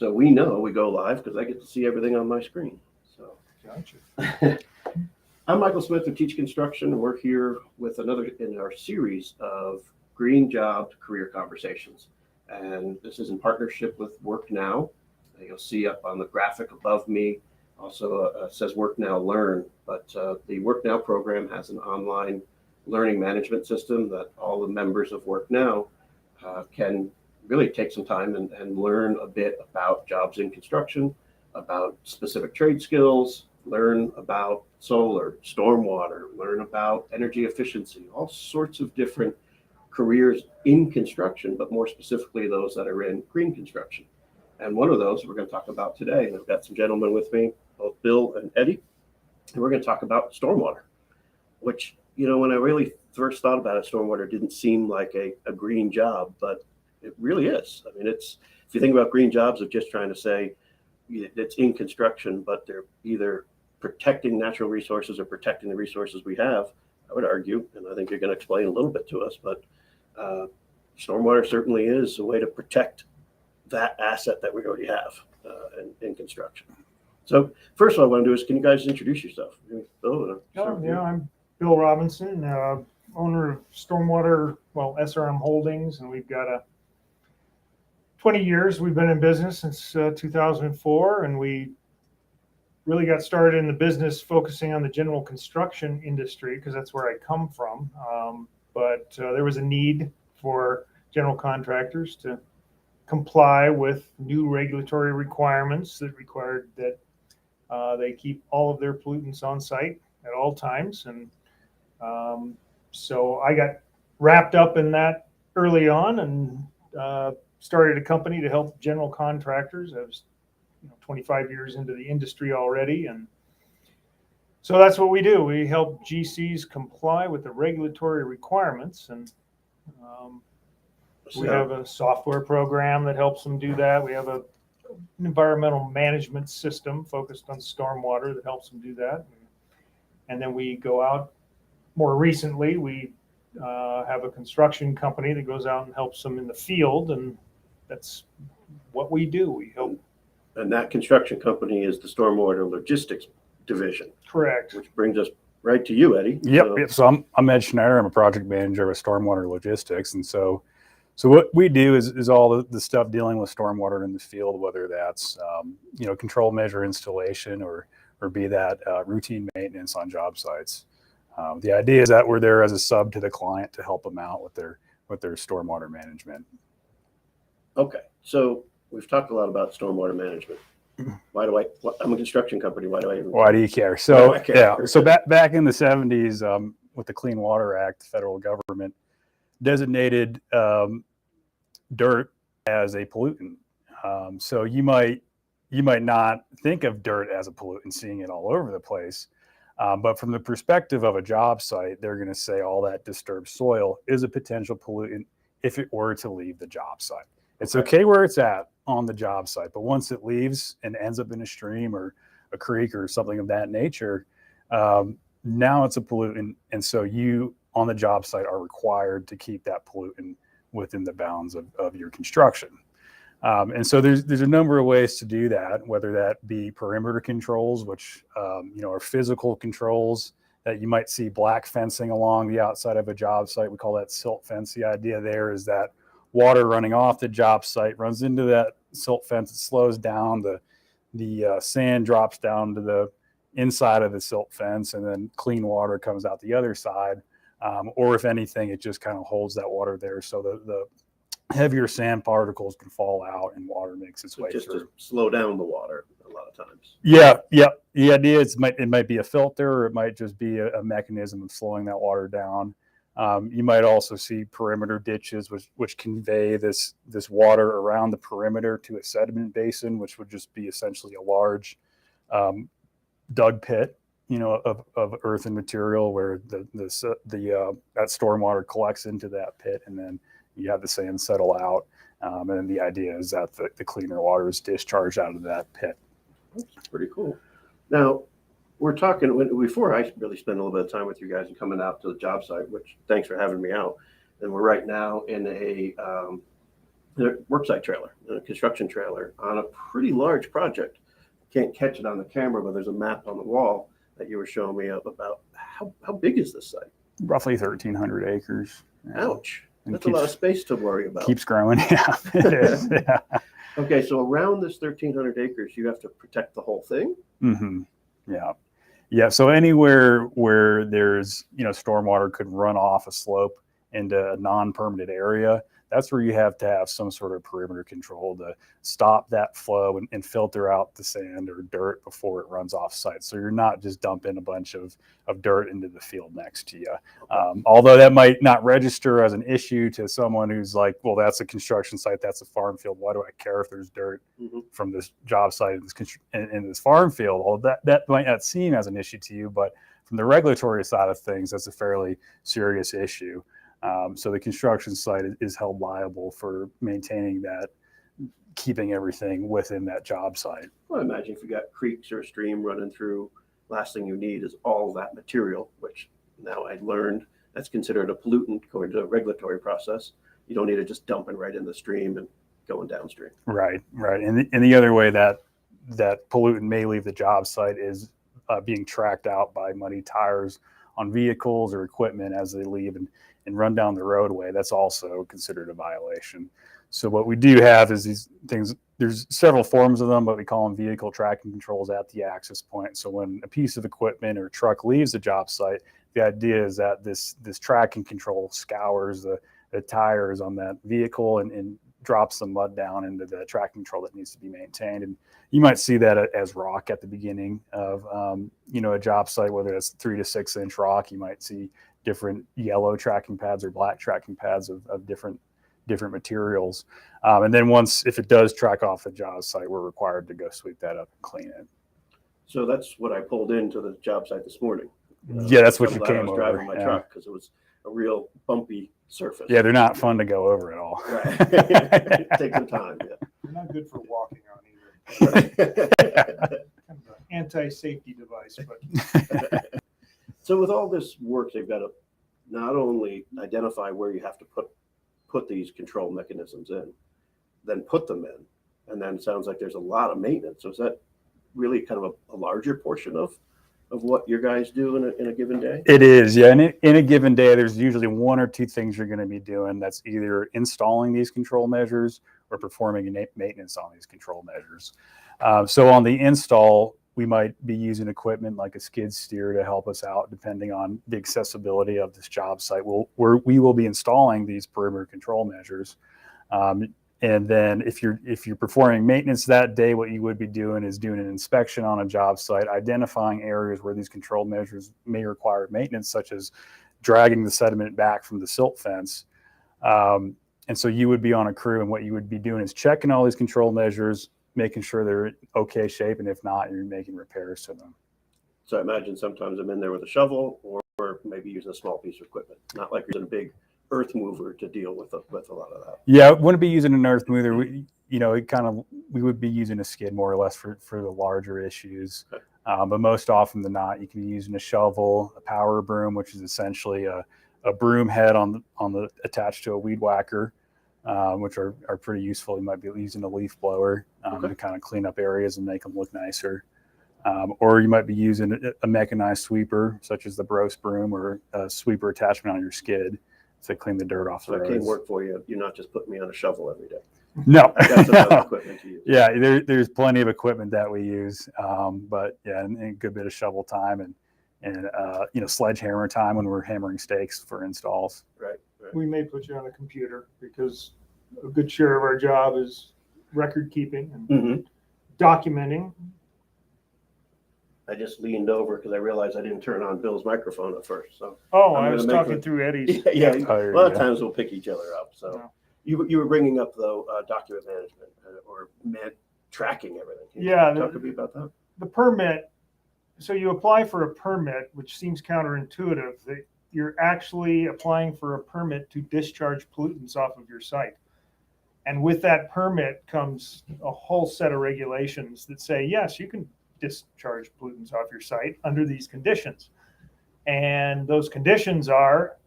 So we know we go live because I get to see everything on my screen. So Gotcha. I'm Michael Smith of Teach Construction, and we're here with another in our series of Green Job Career Conversations. And this is in partnership with WORKNOW. You'll see up on the graphic above me also says WORKNOW Learn, but the WORKNOW program has an online learning management system that all the members of WORKNOW can really take some time and learn a bit about jobs in construction, about specific trade skills, learn about solar, stormwater, learn about energy efficiency, all sorts of different careers in construction, but more specifically those that are in green construction. And one of those we're going to talk about today. And I've got some gentlemen with me, both Bill and Eddie, and we're going to talk about stormwater, which, when I really first thought about it, stormwater didn't seem like a green job, but it really is. I mean, if you think about green jobs of just trying to say it's in construction, but they're either protecting natural resources or protecting the resources we have, I would argue, and I think you're going to explain a little bit to us, but stormwater certainly is a way to protect that asset that we already have in construction. So first of all, I want to do is, can you guys introduce yourself? Bill, I'm Bill Robinson, owner of Stormwater, SRM Holdings, and we've got 20 years. We've been in business since 2004, and we really got started in the business focusing on the general construction industry because that's where I come from. But there was a need for general contractors to comply with new regulatory requirements that required that they keep all of their pollutants on site at all times. And so I got wrapped up in that early on and started a company to help general contractors. I was 25 years into the industry already. And so that's what we do. We help GCs comply with the regulatory requirements. And we have a software program that helps them do that. We have an environmental management system focused on stormwater that helps them do that. And then we go out more recently, we have a construction company that goes out and helps them in the field. And that's what we do. We help. And that construction company is the Stormwater Logistics Division. Correct. Which brings us right to you, Eddie. Yep. So I'm Ed Schneider. I'm a project manager with Stormwater Logistics. And so what we do is all the stuff dealing with stormwater in the field, whether that's, control measure installation or be that routine maintenance on job sites. The idea is that we're there as a sub to the client to help them out with their stormwater management. Okay. So we've talked a lot about stormwater management. I'm a construction company. Why do you care? So, So back in the 70s, with the Clean Water Act, the federal government designated dirt as a pollutant. So you might not think of dirt as a pollutant, seeing it all over the place. But from the perspective of a job site, they're going to say all that disturbed soil is a potential pollutant if it were to leave the job site. It's okay where it's at on the job site, but once it leaves and ends up in a stream or a creek or something of that nature, now it's a pollutant. And so you on the job site are required to keep that pollutant within the bounds of your construction. And so there's a number of ways to do that, whether that be perimeter controls, which are physical controls that you might see black fencing along the outside of a job site. We call that silt fence. The idea there is that water running off the job site runs into that silt fence. It slows down. The sand drops down to the inside of the silt fence, and then clean water comes out the other side. Or if anything, it just kind of holds that water there so the heavier sand particles can fall out and water makes its way just through. To slow down the water a lot of times. Yeah. The idea is it might be a filter, or it might just be a mechanism of slowing that water down. You might also see perimeter ditches, which convey this water around the perimeter to a sediment basin, which would just be essentially a large dug pit, of earth and material where that stormwater collects into that pit, and then you have the sand settle out. And then the idea is that the cleaner water is discharged out of that pit. That's pretty cool. Now, we're talking, before I really spend a little bit of time with you guys and coming out to the job site, which thanks for having me out. And we're right now in a worksite trailer, a construction trailer on a pretty large project. Can't catch it on the camera, but there's a map on the wall that you were showing me about how big is this site? Roughly 1,300 acres. Yeah. Ouch. And That's a lot of space to worry about. Keeps growing. Yeah, it is. Yeah. Okay, so around this 1,300 acres, you have to protect the whole thing? Mm-hmm. Yeah. Yeah. So anywhere where there's, stormwater could run off a slope into a non-permitted area, that's where you have to have some sort of perimeter control to stop that flow and filter out the sand or dirt before it runs off site. So you're not just dumping a bunch of dirt into the field next to you. Although that might not register as an issue to someone who's like, well, that's a construction site, that's a farm field. Why do I care if there's dirt from this job site in this farm field? Well, that might not seem as an issue to you, but from the regulatory side of things, that's a fairly serious issue. So the construction site is held liable for maintaining that, keeping everything within that job site. Well, I imagine if you got creeks or a stream running through, last thing you need is all that material, which now I learned that's considered a pollutant according to the regulatory process. You don't need it just dumping right in the stream and going downstream. Right. And the other way that pollutant may leave the job site is being tracked out by muddy tires on vehicles or equipment as they leave and run down the roadway. That's also considered a violation. So what we do have is these things, there's several forms of them, but we call them vehicle tracking controls at the access point. So when a piece of equipment or truck leaves the job site, the idea is that this tracking control scours the tires on that vehicle and drops some mud down into the tracking control that needs to be maintained. And you might see that as rock at the beginning of a job site, whether it's 3 to 6 inch rock. You might see different yellow tracking pads or black tracking pads of different materials. And then if it does track off the job site, we're required to go sweep that up and clean it. So that's what I pulled into the job site this morning. Yeah, that's what you came I was over. driving my truck because it was a real bumpy surface. Yeah, they're not fun to go over at all. Right. Take some time. Yeah. They're not good for walking on either. Kind of an anti-safety device, but So with all this work, they've got to not only identify where you have to put these control mechanisms in, then put them in, and then it sounds like there's a lot of maintenance. So is that really kind of a larger portion of what your guys do in a given day? It is, yeah. And in a given day, there's usually 1 or 2 things you're going to be doing. That's either installing these control measures or performing maintenance on these control measures. So on the install, we might be using equipment like a skid steer to help us out, depending on the accessibility of this job site. We will be installing these perimeter control measures. And then if you're performing maintenance that day, what you would be doing is doing an inspection on a job site, identifying areas where these control measures may require maintenance, such as dragging the sediment back from the silt fence. And so you would be on a crew, and what you would be doing is checking all these control measures, making sure they're in okay shape, and if not, you're making repairs to them. So I imagine sometimes I'm in there with a shovel or maybe using a small piece of equipment, not like using a big earth mover to deal with a lot of that. Yeah, wouldn't be using an earth mover. We would be using a skid more or less for the larger issues. Okay. But most often than not, you can be using a shovel, a power broom, which is essentially a broom head on the attached to a weed whacker, which are pretty useful. You might be using a leaf blower to kind of clean up areas and make them look nicer. Or you might be using a mechanized sweeper, such as the Bros broom, or a sweeper attachment on your skid to clean the dirt off the roads. So I can't work for you. You're not just putting me on a shovel every day. No. I got some other equipment to use. Yeah, there's plenty of equipment that we use, but yeah, and a good bit of shovel time and sledgehammer time when we're hammering stakes for installs. Right. we may put you on a computer because a good share of our job is record keeping and documenting. I just leaned over because I realized I didn't turn on Bill's microphone at first. So I was talking through Eddie's. yeah, Oh, a lot of times we'll pick each other up. So you were bringing up though document management or tracking everything. Can you talk to me about that? The permit. So you apply for a permit, which seems counterintuitive, that you're actually applying for a permit to discharge pollutants off of your site. And with that permit comes a whole set of regulations that say, yes, you can discharge pollutants off your site under these conditions. And those conditions are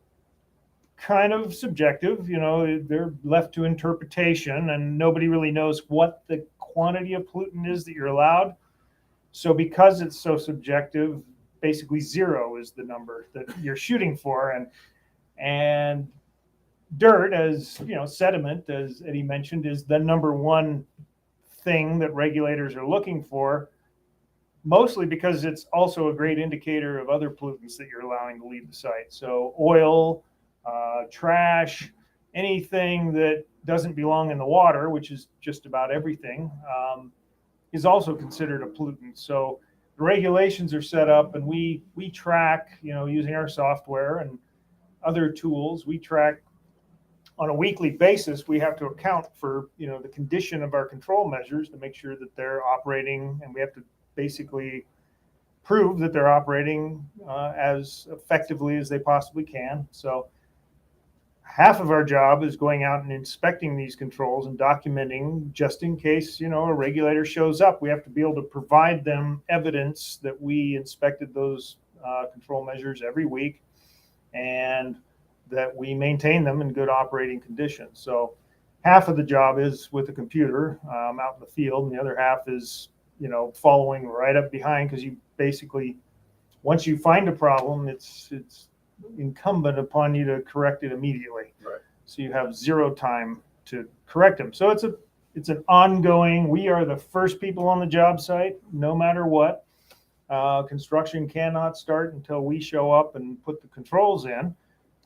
kind of subjective. They're left to interpretation, and nobody really knows what the quantity of pollutant is that you're allowed. So because it's so subjective, basically 0 is the number that you're shooting for. And dirt, as sediment, as Eddie mentioned, is the number one thing that regulators are looking for, mostly because it's also a great indicator of other pollutants that you're allowing to leave the site. So oil, trash, anything that doesn't belong in the water, which is just about everything, is also considered a pollutant. So the regulations are set up, and we track, using our software and other tools, we track on a weekly basis. We have to account for, the condition of our control measures to make sure that they're operating, and we have to basically prove that they're operating as effectively as they possibly can. So half of our job is going out and inspecting these controls and documenting, just in case, a regulator shows up. We have to be able to provide them evidence that we inspected those control measures every week, and that we maintain them in good operating conditions. So half of the job is with the computer out in the field, and the other half is, following right up behind, because you basically, once you find a problem, it's incumbent upon you to correct it immediately. Right. So you have 0 time to correct them. So it's an ongoing. We are the first people on the job site, no matter what. Construction cannot start until we show up and put the controls in.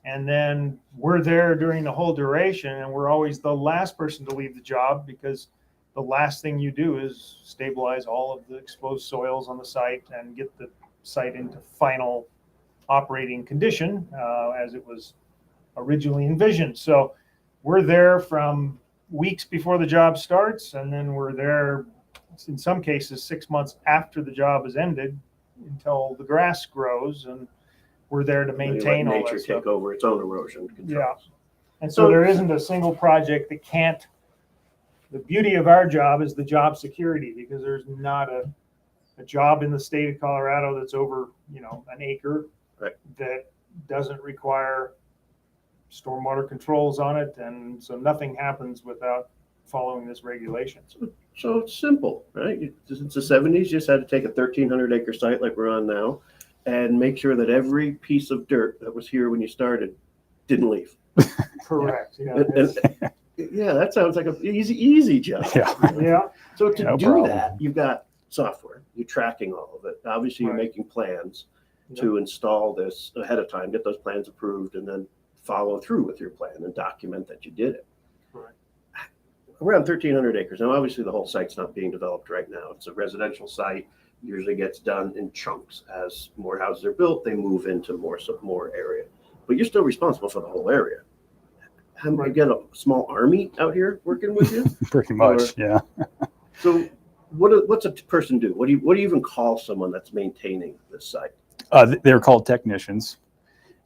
And then we're there during the whole duration, and we're always the last person to leave the job, because the last thing you do is stabilize all of the exposed soils on the site and get the site into final operating condition as it was originally envisioned. So we're there from weeks before the job starts, and then we're there in some cases 6 months after the job is ended until the grass grows, and we're there to maintain all that nature stuff. take over its own erosion controls. Yeah. And so there isn't a single project that can't. The beauty of our job is the job security, because there's not a job in the state of Colorado that's over, an acre, right, that doesn't require stormwater controls on it. And so nothing happens without following this regulation. So it's simple, right? Since the 70s, you just had to take a 1,300 acre site like we're on now and make sure that every piece of dirt that was here when you started didn't leave. Correct. Yeah. Yeah, that sounds like an easy job. Yeah. Yeah. So to No do problem. that, you've got software, you're tracking all of it. Obviously, you're Right. making plans to install this ahead of time, get those plans approved, and then follow through with your plan and document that you did it. Right. Around 1,300 acres. Now, obviously, the whole site's not being developed right now. It's a residential site. Usually gets done in chunks. As more houses are built, they move into more area. But you're still responsible for the whole area. You get a small army out here working with you? Pretty much, yeah. So what's a person do? What do you even call someone that's maintaining this site? They're called technicians.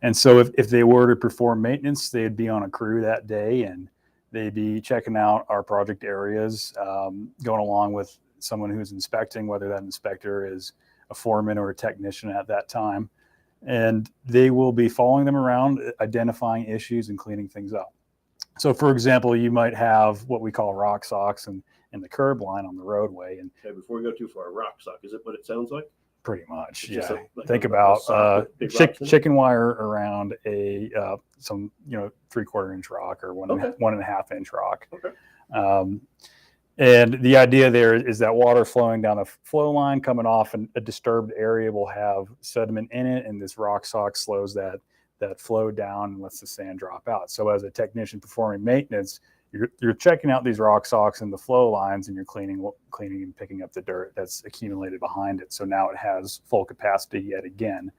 And so if they were to perform maintenance, they'd be on a crew that day, and they'd be checking out our project areas, going along with someone who's inspecting, whether that inspector is a foreman or a technician at that time. And they will be following them around, identifying issues and cleaning things up. So, for example, you might have what we call rock socks in the curb line on the roadway. And Okay, before we go too far, rock sock, is it what it sounds like? pretty much, It's just yeah. like Think a about sock with big rocks in it? chicken wire around some 3/4 inch rock or one Okay. 1.5 inch rock. Okay. And the idea there is that water flowing down a flow line coming off a disturbed area will have sediment in it, and this rock sock slows that flow down and lets the sand drop out. So as a technician performing maintenance, you're checking out these rock socks and the flow lines, and you're cleaning and picking up the dirt that's accumulated behind it. So now it has full capacity yet again,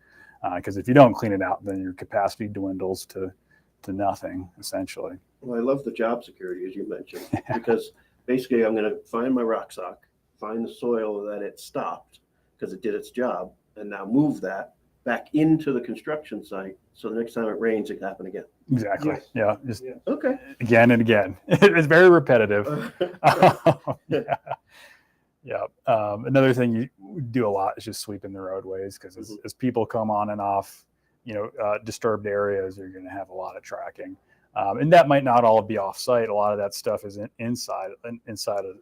because if you don't clean it out, then your capacity dwindles to nothing essentially. Well, I love the job security, as you mentioned, because basically I'm going to find my rock sock, find the soil that it stopped because it did its job, and now move that back into the construction site. So the next time it rains, it can happen again. Exactly. Yes. Yeah. Just Okay. again and again. It's very repetitive. Yeah. Yeah. Another thing you do a lot is just sweeping the roadways, because as people come on and off disturbed areas, you're going to have a lot of tracking. And that might not all be off-site. A lot of that stuff is inside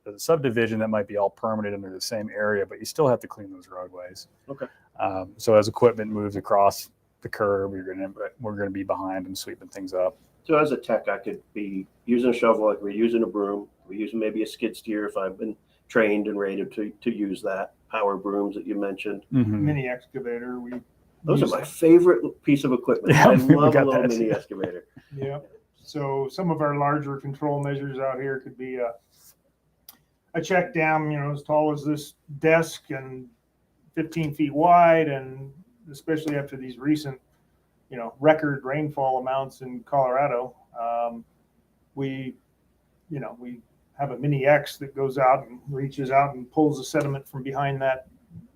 a subdivision that might be all permitted under the same area, but you still have to clean those roadways. Okay. So as equipment moves across the curb, we're going to be behind and sweeping things up. So as a tech, I could be using a shovel, like we're using a broom, we're using maybe a skid steer if I've been trained and rated to use that. Power brooms that you mentioned. Mm-hmm. Mini excavator. Those are my favorite piece of equipment. Yeah, I love a little that. mini excavator. Yeah. So some of our larger control measures out here could be a check dam, as tall as this desk and 15 feet wide, and especially after these recent, record rainfall amounts in Colorado, we have a mini X that goes out and reaches out and pulls the sediment from behind that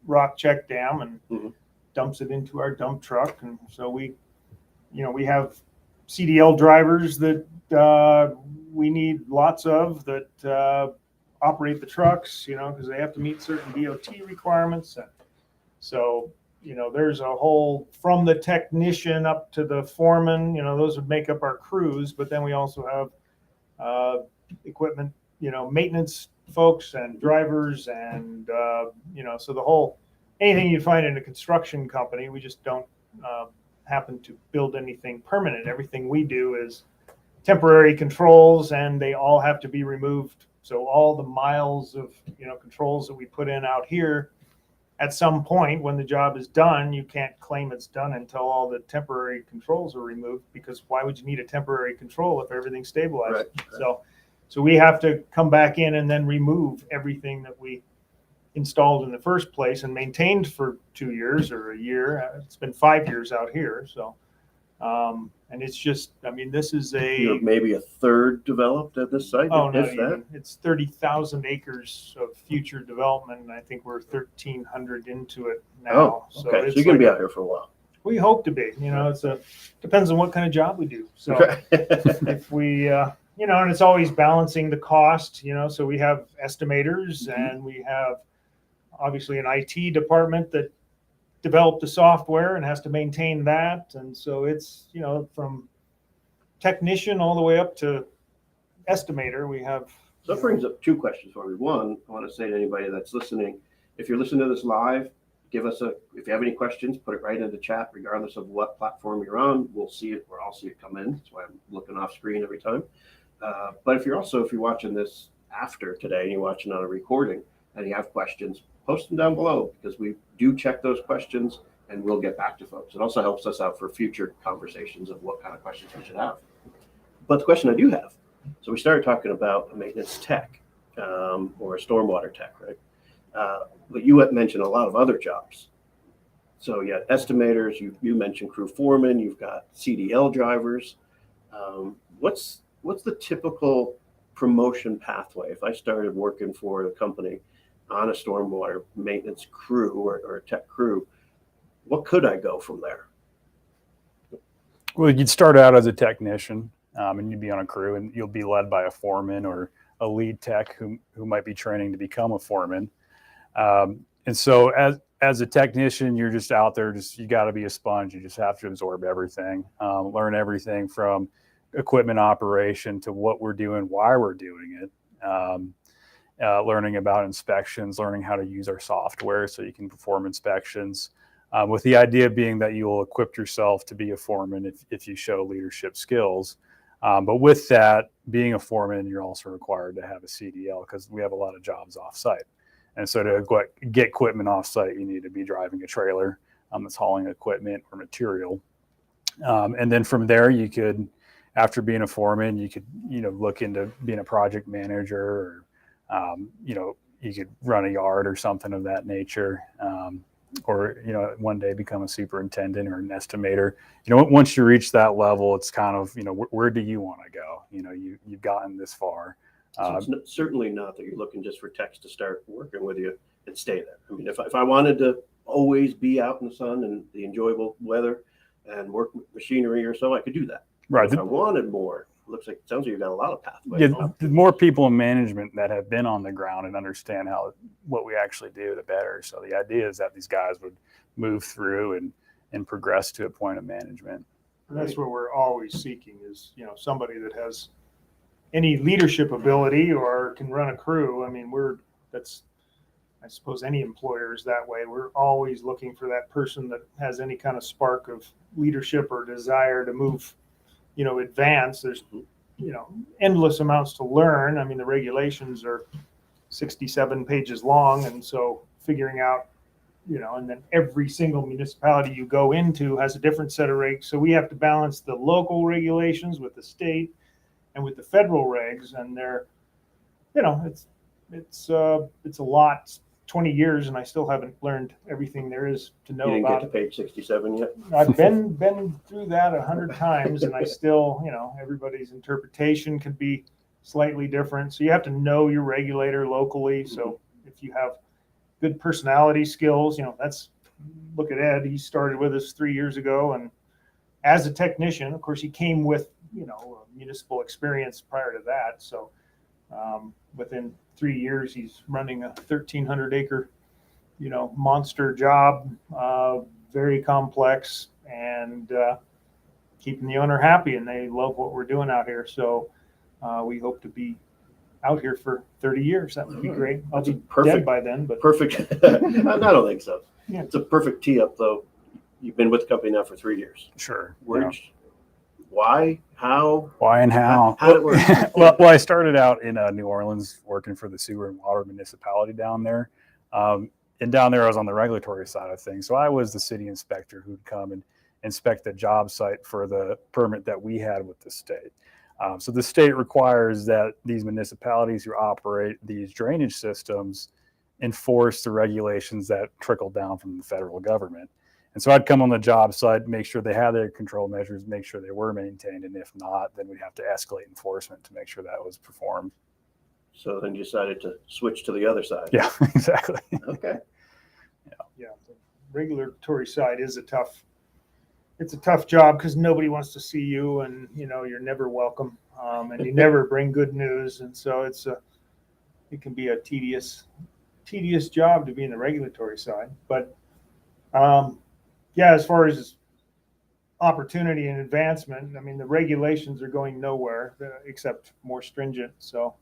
rock check dam and dumps it into our dump truck. And so we have CDL drivers that we need lots of that operate the trucks, because they have to meet certain DOT requirements. And so, there's a whole, from the technician up to the foreman, those would make up our crews. But then we also have equipment, maintenance folks and drivers and, so the whole, anything you find in a construction company, we just don't happen to build anything permanent. Everything we do is temporary controls, and they all have to be removed. So all the miles of, controls that we put in out here, at some point when the job is done, you can't claim it's done until all the temporary controls are removed, because why would you need a temporary control if everything's stabilized? Right. So we have to come back in and then remove everything that we installed in the first place and maintained for 2 years or a year. It's been 5 years out here. So, and it's just, this is maybe a third developed at this site. Oh, no, it's 30,000 acres of future development. And I think we're 1,300 into it now. Oh, okay. So you're going to be out here for a while. We hope to be, depends on what kind of job we do. So if we, and it's always balancing the cost, so we have estimators and we have obviously an IT department that developed the software and has to maintain that. And so it's, from technician all the way up to estimator, we have. So that brings up two questions for me. One, I want to say to anybody that's listening, if you're listening to this live, if you have any questions, put it right in the chat, regardless of what platform you're on. We'll see it, or I'll see it come in. That's why I'm looking off screen every time. But if you're watching this after today and you're watching on a recording and you have questions, post them down below, because we do check those questions and we'll get back to folks. It also helps us out for future conversations of what kind of questions we should have. But the question I do have, so we started talking about a maintenance tech or a stormwater tech, right? But you had mentioned a lot of other jobs. So you had estimators, you mentioned crew foremen, you've got CDL drivers. What's the typical promotion pathway? If I started working for a company on a stormwater maintenance crew or a tech crew, what could I go from there? Well, you'd start out as a technician, and you'd be on a crew, and you'll be led by a foreman or a lead tech who might be training to become a foreman. And so as a technician, you're just out there, you got to be a sponge. You just have to absorb everything, learn everything from equipment operation to what we're doing, why we're doing it. Learning about inspections, learning how to use our software so you can perform inspections, with the idea being that you will equip yourself to be a foreman if you show leadership skills. But with that, being a foreman, you're also required to have a CDL, because we have a lot of jobs off-site. And so to get equipment off-site, you need to be driving a trailer that's hauling equipment or material. And then from there, you could, after being a foreman, you could look into being a project manager, or you could run a yard or something of that nature, or one day become a superintendent or an estimator. Once you reach that level, it's kind of where do you want to go? You've gotten this far. So it's certainly not that you're looking just for techs to start working with you and stay there. I mean, if I wanted to always be out in the sun and the enjoyable weather and work with machinery or so, I could do that. Right. If I wanted more, it sounds like you've got a lot of pathways. Yeah, the more people in management that have been on the ground and understand what we actually do, the better. So the idea is that these guys would move through and progress to a point of management. And that's what we're always seeking is, somebody that has any leadership ability or can run a crew. I mean, I suppose any employer is that way. We're always looking for that person that has any kind of spark of leadership or desire to move, advance. There's, endless amounts to learn. I mean, the regulations are 67 pages long. And so figuring out, and then every single municipality you go into has a different set of regs. So we have to balance the local regulations with the state and with the federal regs. And they're, it's a lot. 20 years and I still haven't learned everything there is to know You didn't about. get to page 67 yet? I've been through that 100 times and I still, everybody's interpretation could be slightly different. So you have to know your regulator locally. So if you have good personality skills, look at Ed. He started with us 3 years ago, and as a technician, of course, he came with, municipal experience prior to that. So within 3 years, he's running a 1,300 acre, monster job, very complex, and keeping the owner happy. And they love what we're doing out here. So we hope to be out here for 30 years. That would be great. I'll be dead by then, but Perfect. I don't think so. Yeah. It's a perfect tee up, though. You've been with the company now for 3 years. Sure. Why? How? Why and how? How did it work? Well, I started out in New Orleans working for the sewer and water municipality down there. And down there, I was on the regulatory side of things. So I was the city inspector who'd come and inspect the job site for the permit that we had with the state. So the state requires that these municipalities who operate these drainage systems enforce the regulations that trickle down from the federal government. And so I'd come on the job site, make sure they had their control measures, make sure they were maintained. And if not, then we'd have to escalate enforcement to make sure that was performed. So then you decided to switch to the other side. Yeah, exactly. Okay. yeah, the regulatory side is it's a tough job because nobody wants to see you, and you're never welcome, and you never bring good news, and so it can be a tedious job to be in the regulatory side. But as far as opportunity and advancement, I mean, the regulations are going nowhere except more stringent. So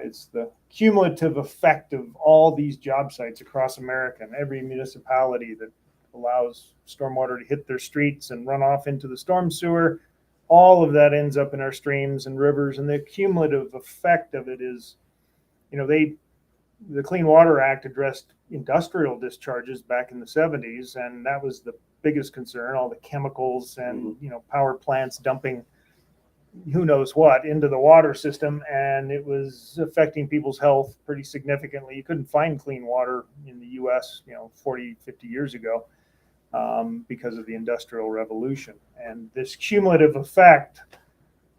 it's the cumulative effect of all these job sites across America and every municipality that allows stormwater to hit their streets and run off into the storm sewer. All of that ends up in our streams and rivers, and the cumulative effect of it is, the Clean Water Act addressed industrial discharges back in the 70s, and that was the biggest concern, all the chemicals and power plants dumping who knows what into the water system, and it was affecting people's health pretty significantly. You couldn't find clean water in the US 40, 50 years ago because of the Industrial Revolution. And this cumulative effect,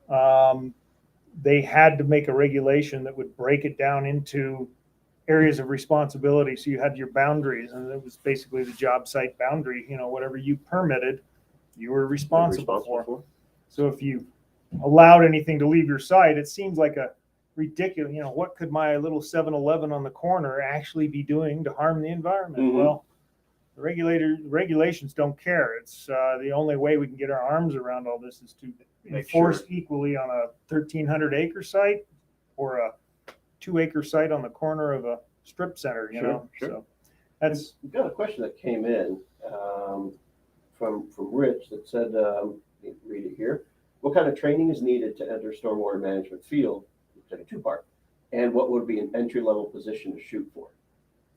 they had to make a regulation that would break it down into areas of responsibility. So you had your boundaries, and it was basically the job site boundary. Whatever you permitted, you were responsible for. So if you allowed anything to leave your site, it seems like a ridiculous, what could my little 7-Eleven on the corner actually be doing to harm the environment? Well, the regulations don't care. It's the only way we can get our arms around all this is to enforce equally on a 1,300 acre site or a 2-acre site on the corner of a strip center, Sure. So that's. We've got a question that came in from Rich that said, read it here. What kind of training is needed to enter stormwater management field? It's like a 2-part. And what would be an entry-level position to shoot for?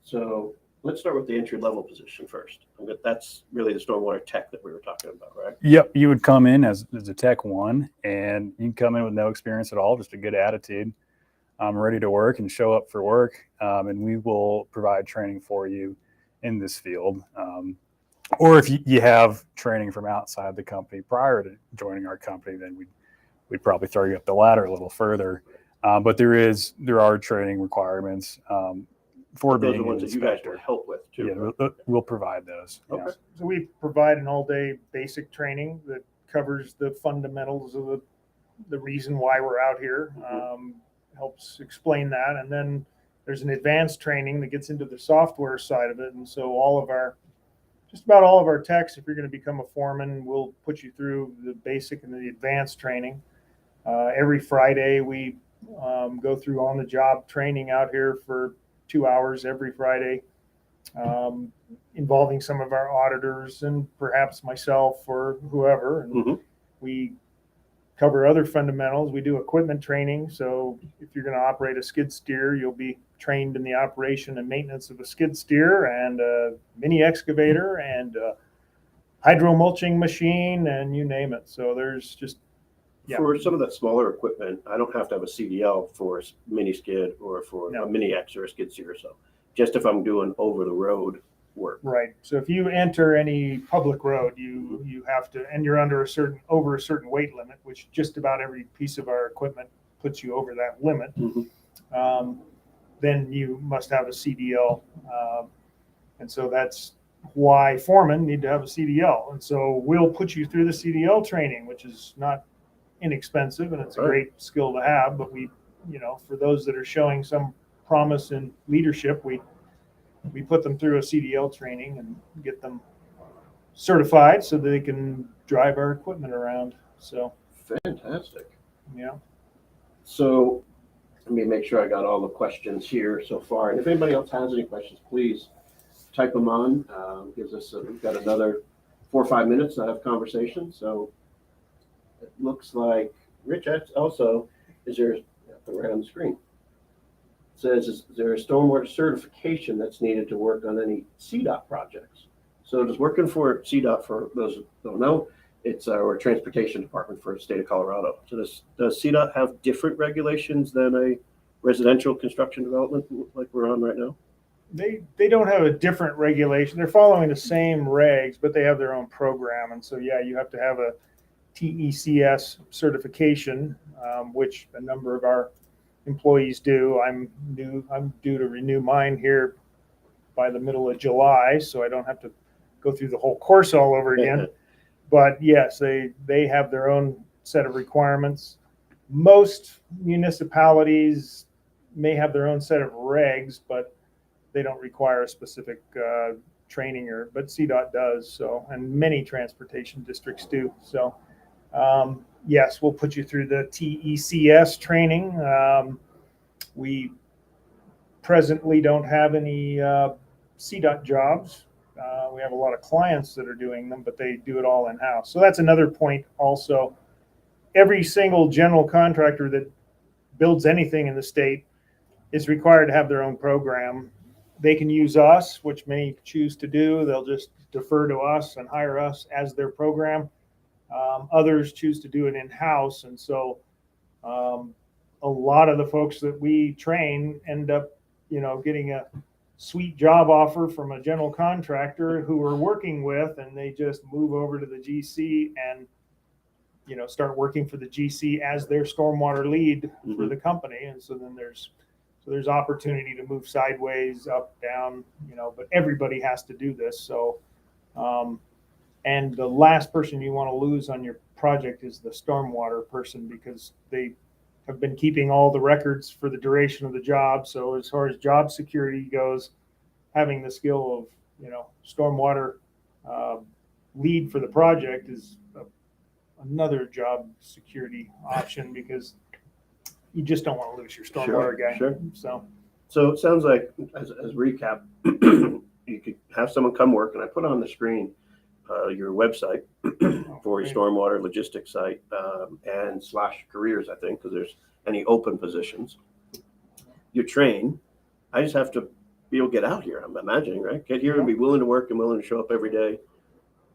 So let's start with the entry-level position first. That's really the stormwater tech that we were talking about, right? Yep. You would come in as a tech 1, and you can come in with no experience at all, just a good attitude. Ready to work and show up for work, and we will provide training for you in this field. Or if you have training from outside the company prior to joining our company, then we'd probably throw you up the ladder a little further. But there are training requirements for those being are ones an that you guys inspector. will help with too. Yeah, we'll provide those. Okay. Yeah. So we provide an all-day basic training that covers the fundamentals of the reason why we're out here. Helps explain that, and then there's an advanced training that gets into the software side of it, and so all of our just about all of our techs, if you're going to become a foreman, we'll put you through the basic and the advanced training. Every Friday, we go through on-the-job training out here for 2 hours every Friday, involving some of our auditors and perhaps myself or whoever. And we cover other fundamentals. We do equipment training. So if you're going to operate a skid steer, you'll be trained in the operation and maintenance of a skid steer and a mini excavator and a hydro mulching machine and you name it. So there's just, For some of that smaller equipment, I don't have to have a CDL for a mini skid or for a mini X or a skid steer. So just if I'm doing over the road work. Right. So if you enter any public road, you have to, and you're over a certain weight limit, which just about every piece of our equipment puts you over that limit. Then you must have a CDL. And so that's why foremen need to have a CDL. And so we'll put you through the CDL training, which is not inexpensive and it's a great skill to have. But we, for those that are showing some promise in leadership, we put them through a CDL training and get them certified so that they can drive our equipment around. So fantastic. Yeah. So let me make sure I got all the questions here so far. And if anybody else has any questions, please type them on. We've got another 4 or 5 minutes to have conversation. So it looks like Rich also is there right on the screen. Says, is there a stormwater certification that's needed to work on any CDOT projects? So does working for CDOT, for those who don't know, it's our transportation department for the state of Colorado. So does CDOT have different regulations than a residential construction development like we're on right now? They don't have a different regulation. They're following the same regs, but they have their own program. And so, you have to have a TECS certification, which a number of our employees do. I'm due to renew mine here by the middle of July, so I don't have to go through the whole course all over again. But yes, they have their own set of requirements. Most municipalities may have their own set of regs, but they don't require a specific training, but CDOT does. So, and many transportation districts do. So yes, we'll put you through the TECS training. We presently don't have any CDOT jobs. We have a lot of clients that are doing them, but they do it all in-house. So that's another point also. Every single general contractor that builds anything in the state is required to have their own program. They can use us, which many choose to do. They'll just defer to us and hire us as their program. Others choose to do it in-house. And so a lot of the folks that we train end up, getting a sweet job offer from a general contractor who we're working with, and they just move over to the GC and, start working for the GC as their stormwater lead for the company. And so then there's opportunity to move sideways, up, down, but everybody has to do this. So, and the last person you want to lose on your project is the stormwater person, because they have been keeping all the records for the duration of the job. So as far as job security goes, having the skill of, stormwater lead for the project is another job security option, because you just don't want to lose your stormwater guy. Sure. So it sounds like, as a recap, you could have someone come work, and I put on the screen your website for your stormwater logistics site and /careers, I think, because there's any open positions. You train. I just have to be able to get out here, I'm imagining, right? Get here and be willing to work and willing to show up every day,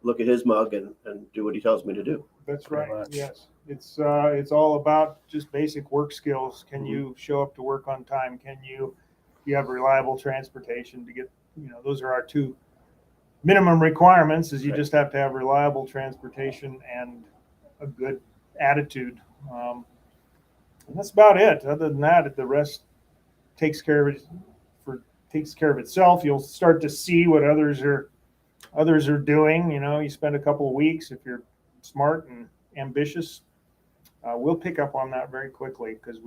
look at his mug and do what he tells me to do. That's right. Yes. It's all about just basic work skills. Can you show up to work on time? You have reliable transportation to get, those are our two minimum requirements. Is you just have to have reliable transportation and a good attitude. And that's about it. Other than that, the rest takes care of itself. You'll start to see what others are doing. You spend a couple of weeks, if you're smart and ambitious, we'll pick up on that very quickly, because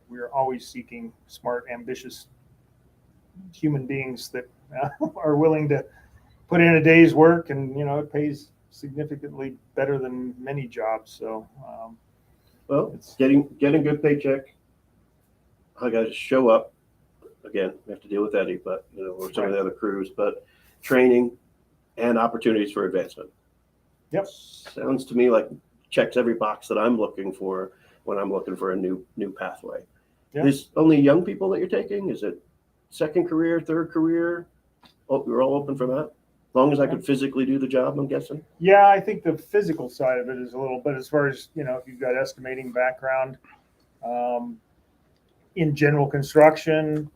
we're always seeking smart, ambitious human beings that are willing to put in a day's work, and it pays significantly better than many jobs. So Well, it's getting good paycheck. I got to show up. Again, we have to deal with Eddie, but or some of the other crews. But training and opportunities for advancement. Yep. Sounds to me like checks every box that I'm looking for when I'm looking for a new pathway. Yeah. Is only young people that you're taking? Is it second career, third career? Oh, you're all open for that? As long as I could physically do the job, I'm guessing. Yeah, I think the physical side of it is a little bit, as far as, if you've got estimating background, in general construction,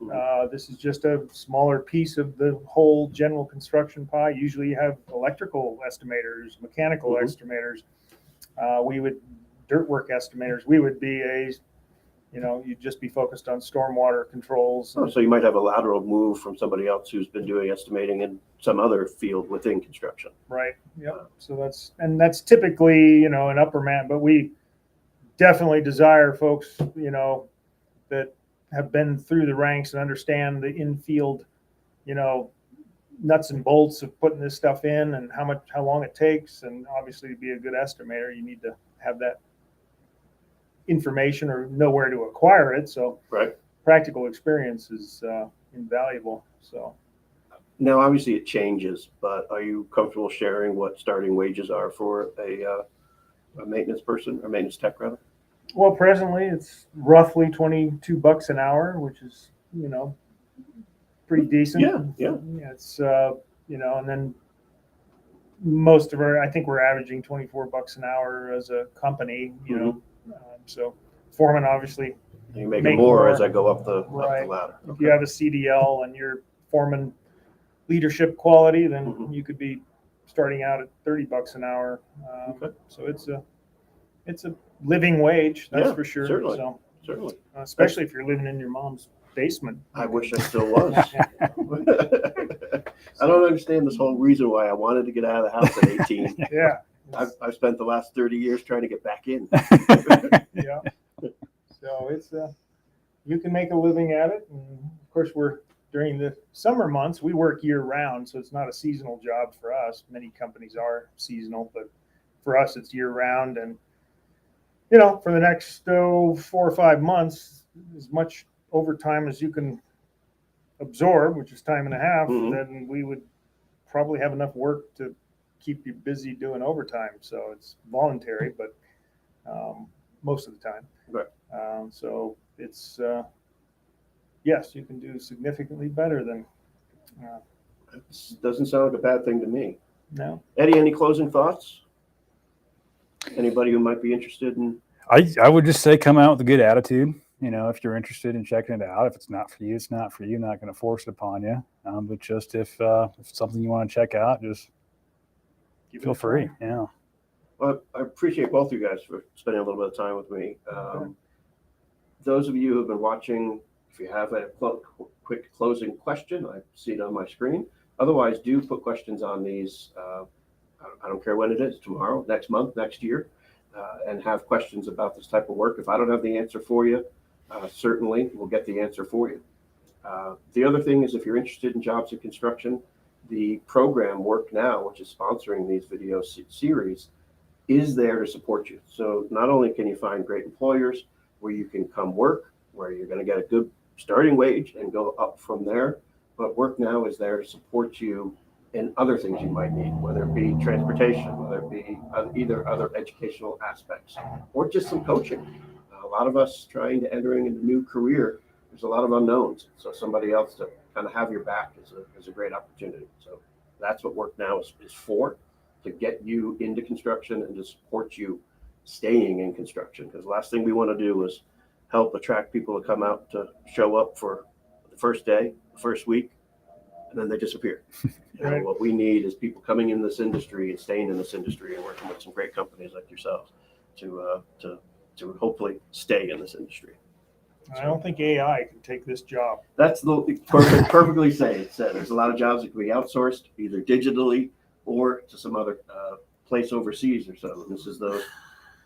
this is just a smaller piece of the whole general construction pie. Usually you have electrical estimators, mechanical estimators. Dirt work estimators. We would be you'd just be focused on stormwater controls. Oh, so you might have a lateral move from somebody else who's been doing estimating in some other field within construction. Right. Yep. So that's typically, an upper man, but we definitely desire folks, that have been through the ranks and understand the infield, nuts and bolts of putting this stuff in and how long it takes. And obviously, to be a good estimator, you need to have that information or know where to acquire it. So right. Practical experience is invaluable. So now, obviously, it changes, but are you comfortable sharing what starting wages are for a maintenance person or maintenance tech, rather? Well, presently it's roughly $22 an hour, which is, pretty decent. Yeah. It's, and then most of I think we're averaging $24 an hour as a company, so foreman, obviously. You're making more as I go up the ladder. If you have a CDL and you're foreman leadership quality, then you could be starting out at $30 an hour. So it's a living wage, that's for sure. Certainly. So, certainly. Especially if you're living in your mom's basement. I wish I still was. I don't understand this whole reason why I wanted to get out of the house at 18. Yeah. I've spent the last 30 years trying to get back in. Yeah. So it's you can make a living at it, and of course during the summer months we work year round, so it's not a seasonal job for us. Many companies are seasonal, but for us it's year round, and for the next 4 or 5 months, as much overtime as you can absorb, which is time and a half, then we would probably have enough work to keep you busy doing overtime. So it's voluntary, but most of the time. Right. So it's yes, you can do significantly better than. It doesn't sound like a bad thing to me. No. Eddie, any closing thoughts? Anybody who might be interested in? I would just say come out with a good attitude. If you're interested in checking it out. If it's not for you, it's not for you. I'm not going to force it upon you. But just if it's something you want to check out, just feel free. Yeah. Well, I appreciate both of you guys for spending a little bit of time with me. Those of you who have been watching, if you have a quick closing question, I see it on my screen. Otherwise, do put questions on these. I don't care when it is, tomorrow, next month, next year, and have questions about this type of work. If I don't have the answer for you, certainly we'll get the answer for you. The other thing is, if you're interested in jobs in construction, the program WORKNOW, which is sponsoring these video series, is there to support you. So not only can you find great employers where you can come work, where you're going to get a good starting wage and go up from there, but WORKNOW is there to support you in other things you might need, whether it be transportation, whether it be either other educational aspects, or just some coaching. A lot of us trying to entering into a new career, there's a lot of unknowns. So somebody else to kind of have your back is a great opportunity. So that's what WORKNOW is for, to get you into construction and to support you staying in construction. Because the last thing we want to do is help attract people to come out to show up for the first day, the first week, and then they disappear. Right. What we need is people coming in this industry and staying in this industry and working with some great companies like yourselves to hopefully stay in this industry. I don't think AI can take this job. That's the perfectly said. There's a lot of jobs that can be outsourced either digitally or to some other place overseas or so. And this is the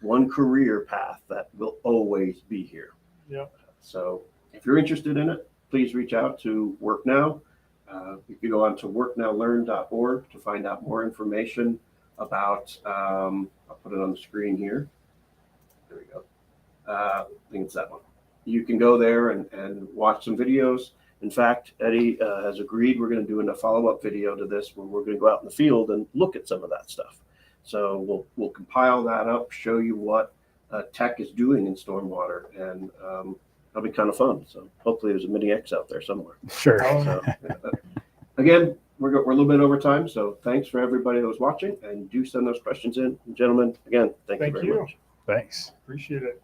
one career path that will always be here. Yeah. So if you're interested in it, please reach out to WORKNOW. You can go on to worknowlearn.org to find out more information about, I'll put it on the screen here. There we go. I think it's that one. You can go there and watch some videos. In fact, Eddie has agreed we're going to do a follow-up video to this where we're going to go out in the field and look at some of that stuff. So we'll compile that up, show you what tech is doing in stormwater, and that'll be kind of fun. So hopefully there's a mini X out there somewhere. Sure. So, again, we're a little bit over time, so thanks for everybody that was watching, and do send those questions in. And gentlemen, again, thank you very much. Thanks. Appreciate it.